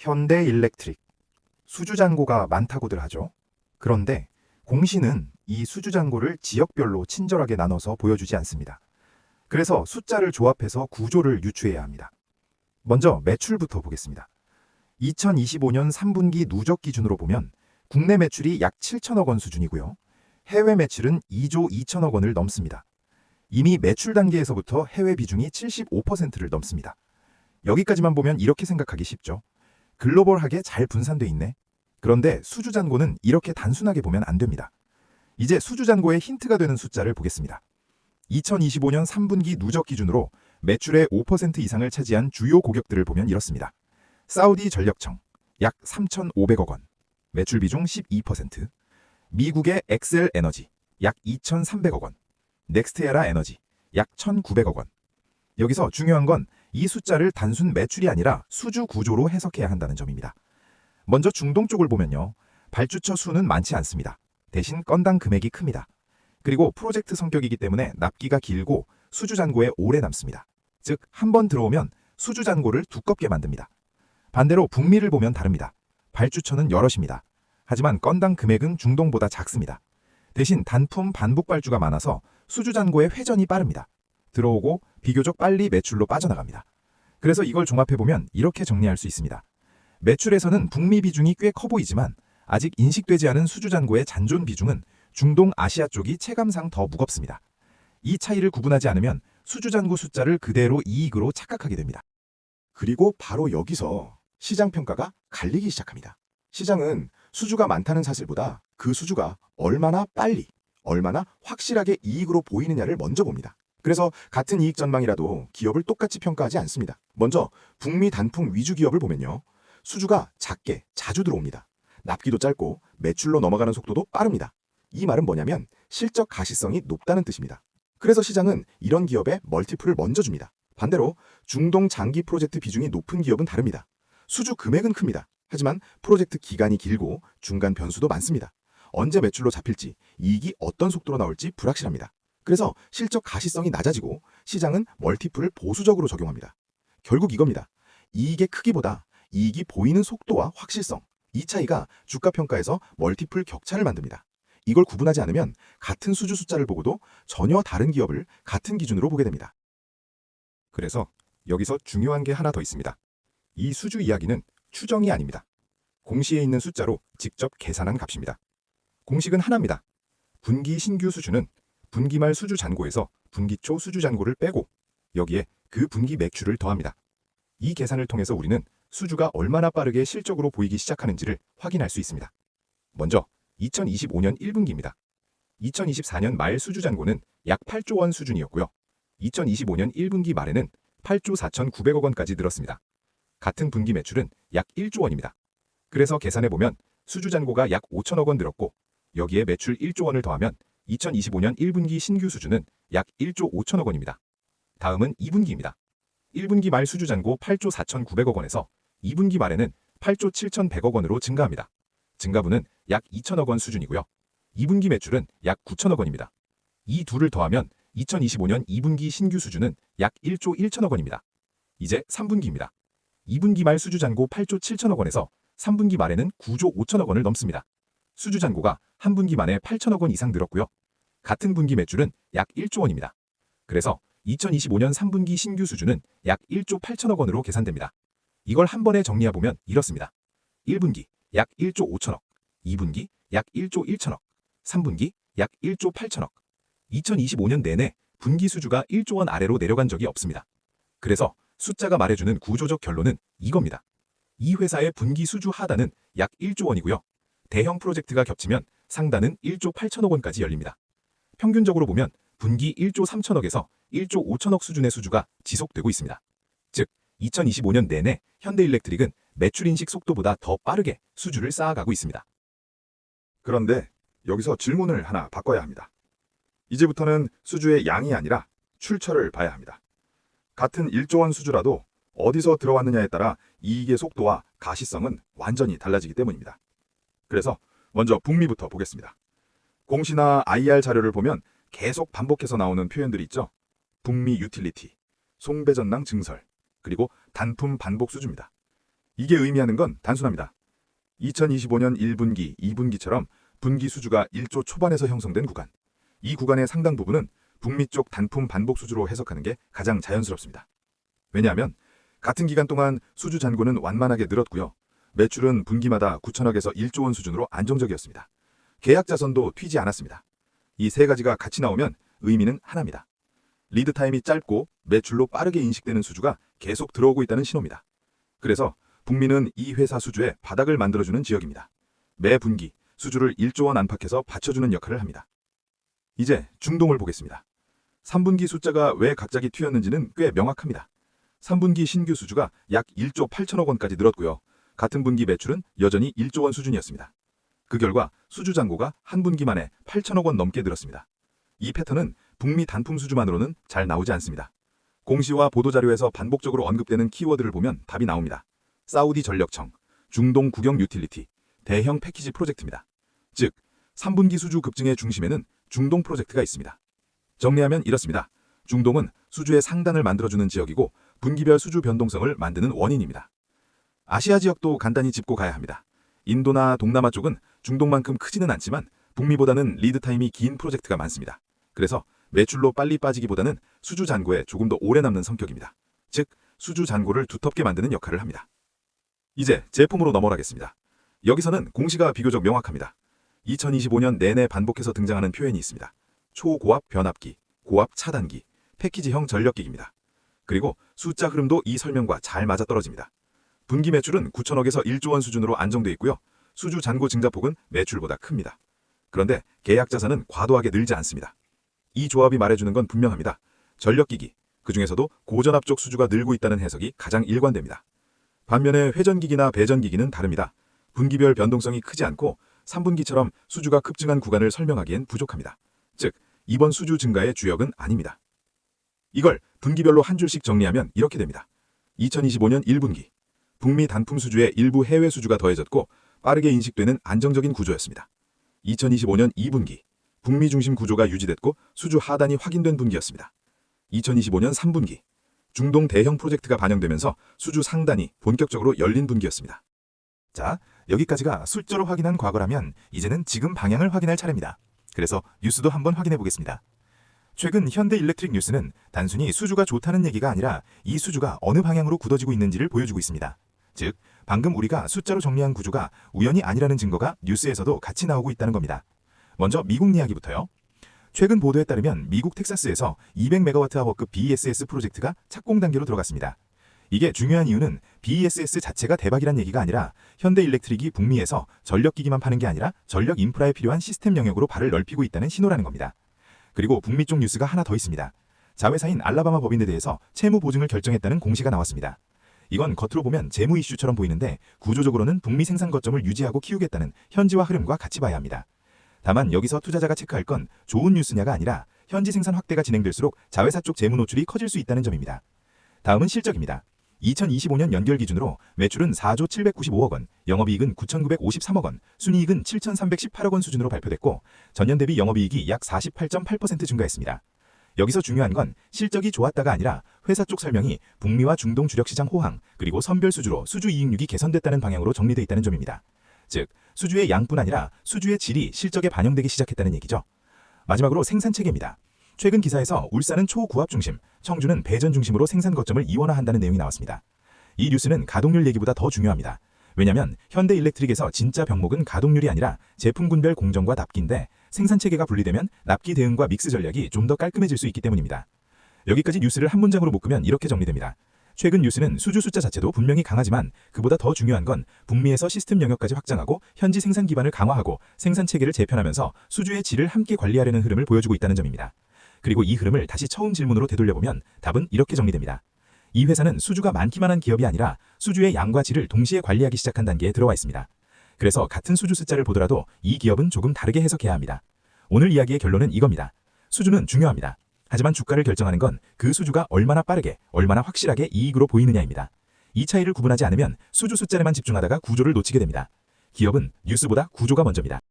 현대일렉트릭, 수주잔고가 많다고들 하죠. 그런데 공시는 이 수주잔고를 지역별로 친절하게 나눠서 보여주지 않습니다. 그래서 숫자를 조합해서 구조를 유추해야 합니다. 먼저 매출부터 보겠습니다. 2025년 3분기 누적 기준으로 보면 국내 매출이 약 7천억 원 수준이고요. 해외 매출은 2조 2천억 원을 넘습니다. 이미 매출 단계에서부터 해외 비중이 75%를 넘습니다. 여기까지만 보면 이렇게 생각하기 쉽죠. 글로벌하게 잘 분산돼 있네. 그런데 수주잔고는 이렇게 단순하게 보면 안 됩니다. 이제 수주잔고의 힌트가 되는 숫자를 보겠습니다. 2025년 3분기 누적 기준으로 매출의 5% 이상을 차지한 주요 고객들을 보면 이렇습니다. 사우디 전력청 약 3,500억 원, 매출 비중 12%, 미국의 엑셀 에너지 약 2,300억 원, 넥스테라 에너지 약 1,900억 원. 여기서 중요한 건 이 숫자를 단순 매출이 아니라 수주 구조로 해석해야 한다는 점입니다. 먼저 중동 쪽을 보면요. 발주처 수는 많지 않습니다. 대신 건당 금액이 큽니다. 그리고 프로젝트 성격이기 때문에 납기가 길고 수주잔고에 오래 남습니다. 즉, 한 번 들어오면 수주잔고를 두껍게 만듭니다. 반대로 북미를 보면 다릅니다. 발주처는 여럿입니다. 하지만 건당 금액은 중동보다 작습니다. 대신 단품 반복 발주가 많아서 수주잔고의 회전이 빠릅니다. 들어오고 비교적 빨리 매출로 빠져나갑니다. 그래서 이걸 종합해보면 이렇게 정리할 수 있습니다. 매출에서는 북미 비중이 꽤 커 보이지만 아직 인식되지 않은 수주잔고의 잔존 비중은 중동 아시아 쪽이 체감상 더 무겁습니다. 이 차이를 구분하지 않으면 수주잔고 숫자를 그대로 이익으로 착각하게 됩니다. 그리고 바로 여기서 시장 평가가 갈리기 시작합니다. 시장은 수주가 많다는 사실보다 그 수주가 얼마나 빨리, 얼마나 확실하게 이익으로 보이느냐를 먼저 봅니다. 그래서 같은 이익 전망이라도 기업을 똑같이 평가하지 않습니다. 먼저 북미 단품 위주 기업을 보면요. 수주가 작게 자주 들어옵니다. 납기도 짧고 매출로 넘어가는 속도도 빠릅니다. 이 말은 뭐냐면 실적 가시성이 높다는 뜻입니다. 그래서 시장은 이런 기업에 멀티플을 먼저 줍니다. 반대로 중동 장기 프로젝트 비중이 높은 기업은 다릅니다. 수주 금액은 큽니다. 하지만 프로젝트 기간이 길고 중간 변수도 많습니다. 언제 매출로 잡힐지, 이익이 어떤 속도로 나올지 불확실합니다. 그래서 실적 가시성이 낮아지고 시장은 멀티플을 보수적으로 적용합니다. 결국 이겁니다. 이익의 크기보다 이익이 보이는 속도와 확실성, 이 차이가 주가 평가에서 멀티플 격차를 만듭니다. 이걸 구분하지 않으면 같은 수주 숫자를 보고도 전혀 다른 기업을 같은 기준으로 보게 됩니다. 그래서 여기서 중요한 게 하나 더 있습니다. 이 수주 이야기는 추정이 아닙니다. 공시에 있는 숫자로 직접 계산한 값입니다. 공식은 하나입니다. 분기 신규 수주는 분기 말 수주 잔고에서 분기 초 수주 잔고를 빼고 여기에 그 분기 매출을 더합니다. 이 계산을 통해서 우리는 수주가 얼마나 빠르게 실적으로 보이기 시작하는지를 확인할 수 있습니다. 먼저 2025년 1분기입니다. 2024년 말 수주 잔고는 약 8조 원 수준이었고요. 2025년 1분기 말에는 8조 4,900억 원까지 늘었습니다. 같은 분기 매출은 약 1조 원입니다. 그래서 계산해보면 수주 잔고가 약 5천억 원 늘었고 여기에 매출 1조 원을 더하면 2025년 1분기 신규 수주는 약 1조 5천억 원입니다. 다음은 2분기입니다. 1분기 말 수주 잔고 8조 4,900억 원에서 2분기 말에는 8조 7,100억 원으로 증가합니다. 증가분은 약 2천억 원 수준이고요. 2분기 매출은 약 9천억 원입니다. 이 둘을 더하면 2025년 2분기 신규 수주는 약 1조 1천억 원입니다. 이제 3분기입니다. 2분기 말 수주 잔고 8조 7천억 원에서 3분기 말에는 9조 5천억 원을 넘습니다. 수주 잔고가 한 분기 만에 8천억 원 이상 늘었고요. 같은 분기 매출은 약 1조 원입니다. 그래서 2025년 3분기 신규 수주는 약 1조 8천억 원으로 계산됩니다. 이걸 한 번에 정리해보면 이렇습니다. 1분기 약 1조 5천억, 2분기 약 1조 1천억, 3분기 약 1조 8천억. 2025년 내내 분기 수주가 1조 원 아래로 내려간 적이 없습니다. 그래서 숫자가 말해주는 구조적 결론은 이겁니다. 이 회사의 분기 수주 하단은 약 1조 원이고요. 대형 프로젝트가 겹치면 상단은 1조 8천억 원까지 열립니다. 평균적으로 보면 분기 1조 3천억에서 1조 5천억 수준의 수주가 지속되고 있습니다. 즉, 2025년 내내 현대일렉트릭은 매출 인식 속도보다 더 빠르게 수주를 쌓아가고 있습니다. 그런데 여기서 질문을 하나 바꿔야 합니다. 이제부터는 수주의 양이 아니라 출처를 봐야 합니다. 같은 1조 원 수주라도 어디서 들어왔느냐에 따라 이익의 속도와 가시성은 완전히 달라지기 때문입니다. 그래서 먼저 북미부터 보겠습니다. 공시나 IR 자료를 보면 계속 반복해서 나오는 표현들이 있죠. 북미 유틸리티, 송배전랑 증설, 그리고 단품 반복 수주입니다. 이게 의미하는 건 단순합니다. 2025년 1분기, 2분기처럼 분기 수주가 1조 초반에서 형성된 구간. 이 구간의 상당 부분은 북미 쪽 단품 반복 수주로 해석하는 게 가장 자연스럽습니다. 왜냐하면 같은 기간 동안 수주 잔고는 완만하게 늘었고요. 매출은 분기마다 9천억에서 1조 원 수준으로 안정적이었습니다. 계약 자선도 튀지 않았습니다. 이 세 가지가 같이 나오면 의미는 하나입니다. 리드 타임이 짧고 매출로 빠르게 인식되는 수주가 계속 들어오고 있다는 신호입니다. 그래서 북미는 이 회사 수주에 바닥을 만들어주는 지역입니다. 매 분기 수주를 1조 원 안팎에서 받쳐주는 역할을 합니다. 이제 중동을 보겠습니다. 3분기 숫자가 왜 갑자기 튀었는지는 꽤 명확합니다. 3분기 신규 수주가 약 1조 8천억 원까지 늘었고요. 같은 분기 매출은 여전히 1조 원 수준이었습니다. 그 결과 수주 잔고가 한 분기 만에 8천억 원 넘게 늘었습니다. 이 패턴은 북미 단품 수주만으로는 잘 나오지 않습니다. 공시와 보도자료에서 반복적으로 언급되는 키워드를 보면 답이 나옵니다. 사우디 전력청, 중동 국영 유틸리티, 대형 패키지 프로젝트입니다. 즉, 3분기 수주 급증의 중심에는 중동 프로젝트가 있습니다. 정리하면 이렇습니다. 중동은 수주의 상단을 만들어주는 지역이고 분기별 수주 변동성을 만드는 원인입니다. 아시아 지역도 간단히 짚고 가야 합니다. 인도나 동남아 쪽은 중동만큼 크지는 않지만 북미보다는 리드 타임이 긴 프로젝트가 많습니다. 그래서 매출로 빨리 빠지기보다는 수주 잔고에 조금 더 오래 남는 성격입니다. 즉, 수주 잔고를 두텁게 만드는 역할을 합니다. 이제 제품으로 넘어가겠습니다. 여기서는 공시가 비교적 명확합니다. 2025년 내내 반복해서 등장하는 표현이 있습니다. 초고압 변압기, 고압 차단기, 패키지형 전력기기입니다. 그리고 숫자 흐름도 이 설명과 잘 맞아떨어집니다. 분기 매출은 9천억에서 1조 원 수준으로 안정돼 있고요. 수주 잔고 증자폭은 매출보다 큽니다. 그런데 계약 자산은 과도하게 늘지 않습니다. 이 조합이 말해주는 건 분명합니다. 전력기기, 그중에서도 고전압 쪽 수주가 늘고 있다는 해석이 가장 일관됩니다. 반면에 회전기기나 배전기기는 다릅니다. 분기별 변동성이 크지 않고 3분기처럼 수주가 급증한 구간을 설명하기엔 부족합니다. 즉, 이번 수주 증가의 주역은 아닙니다. 이걸 분기별로 한 줄씩 정리하면 이렇게 됩니다. 2025년 1분기, 북미 단품 수주에 일부 해외 수주가 더해졌고 빠르게 인식되는 안정적인 구조였습니다. 2025년 2분기, 북미 중심 구조가 유지됐고 수주 하단이 확인된 분기였습니다. 2025년 3분기, 중동 대형 프로젝트가 반영되면서 수주 상단이 본격적으로 열린 분기였습니다. 자, 여기까지가 숫자로 확인한 과거라면 이제는 지금 방향을 확인할 차례입니다. 그래서 뉴스도 한번 확인해 보겠습니다. 최근 현대일렉트릭 뉴스는 단순히 수주가 좋다는 얘기가 아니라 이 수주가 어느 방향으로 굳어지고 있는지를 보여주고 있습니다. 즉, 방금 우리가 숫자로 정리한 구조가 우연이 아니라는 증거가 뉴스에서도 같이 나오고 있다는 겁니다. 먼저 미국 이야기부터요. 최근 보도에 따르면 미국 텍사스에서 200메가와트아워급 BESS 프로젝트가 착공 단계로 들어갔습니다. 이게 중요한 이유는 BESS 자체가 대박이란 얘기가 아니라 현대일렉트릭이 북미에서 전력기기만 파는 게 아니라 전력 인프라에 필요한 시스템 영역으로 발을 넓히고 있다는 신호라는 겁니다. 그리고 북미 쪽 뉴스가 하나 더 있습니다. 자회사인 알라바마 법인에 대해서 채무 보증을 결정했다는 공시가 나왔습니다. 이건 겉으로 보면 재무 이슈처럼 보이는데 구조적으로는 북미 생산 거점을 유지하고 키우겠다는 현지화 흐름과 같이 봐야 합니다. 다만 여기서 투자자가 체크할 건 좋은 뉴스냐가 아니라 현지 생산 확대가 진행될수록 자회사 쪽 재무 노출이 커질 수 있다는 점입니다. 다음은 실적입니다. 2025년 연결 기준으로 매출은 4조 795억 원, 영업이익은 9,953억 원, 순이익은 7,318억 원 수준으로 발표됐고 전년 대비 영업이익이 약 48.8% 증가했습니다. 여기서 중요한 건 실적이 좋았다가 아니라 회사 쪽 설명이 북미와 중동 주력 시장 호황 그리고 선별 수주로 수주 이익률이 개선됐다는 방향으로 정리돼 있다는 점입니다. 즉, 수주의 양뿐 아니라 수주의 질이 실적에 반영되기 시작했다는 얘기죠. 마지막으로 생산 체계입니다. 최근 기사에서 울산은 초고압 중심, 청주는 배전 중심으로 생산 거점을 이원화한다는 내용이 나왔습니다. 이 뉴스는 가동률 얘기보다 더 중요합니다. 왜냐하면 현대일렉트릭에서 진짜 병목은 가동률이 아니라 제품군별 공정과 납기인데 생산 체계가 분리되면 납기 대응과 믹스 전략이 좀 더 깔끔해질 수 있기 때문입니다. 여기까지 뉴스를 한 문장으로 묶으면 이렇게 정리됩니다. 최근 뉴스는 수주 숫자 자체도 분명히 강하지만 그보다 더 중요한 건 북미에서 시스템 영역까지 확장하고 현지 생산 기반을 강화하고 생산 체계를 재편하면서 수주의 질을 함께 관리하려는 흐름을 보여주고 있다는 점입니다. 그리고 이 흐름을 다시 처음 질문으로 되돌려보면 답은 이렇게 정리됩니다. 이 회사는 수주가 많기만 한 기업이 아니라 수주의 양과 질을 동시에 관리하기 시작한 단계에 들어와 있습니다. 그래서 같은 수주 숫자를 보더라도 이 기업은 조금 다르게 해석해야 합니다. 오늘 이야기의 결론은 이겁니다. 수주는 중요합니다. 하지만 주가를 결정하는 건 그 수주가 얼마나 빠르게, 얼마나 확실하게 이익으로 보이느냐입니다. 이 차이를 구분하지 않으면 수주 숫자에만 집중하다가 구조를 놓치게 됩니다. 기업은 뉴스보다 구조가 먼저입니다.